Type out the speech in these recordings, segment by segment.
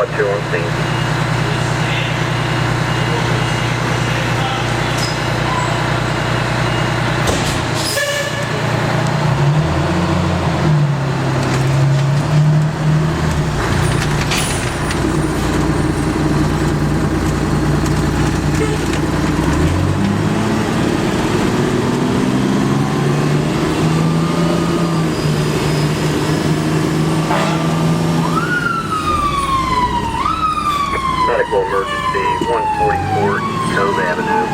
Squad 2 on scene. Medical emergency, 144 East Cove Avenue.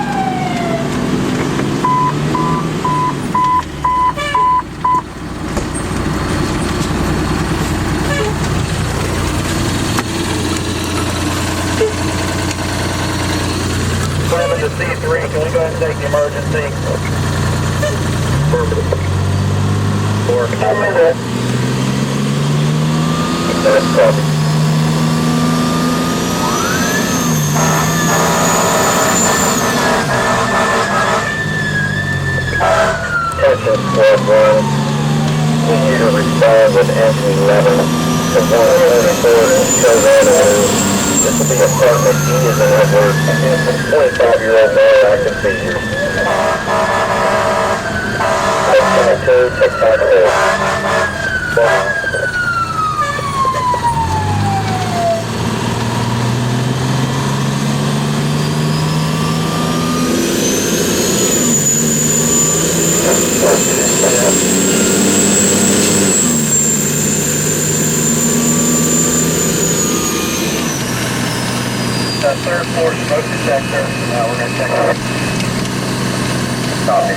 Seven to C3, can we go ahead and take the emergency? Affirmative. 4, copy that. That's copy. Attention Squad 1, we need to respond with M11 to 134 East Cove Avenue. This will be apartment E as in Edward, 25-year-old male, active seizures. 22, take 5 to 8. Third floor smoke detector. We're going to check it. Copy.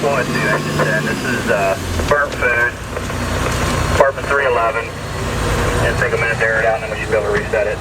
Squad 2, Action 10. This is burnt food, apartment 311. It'll take a minute to air it out and then we'll be able to reset it.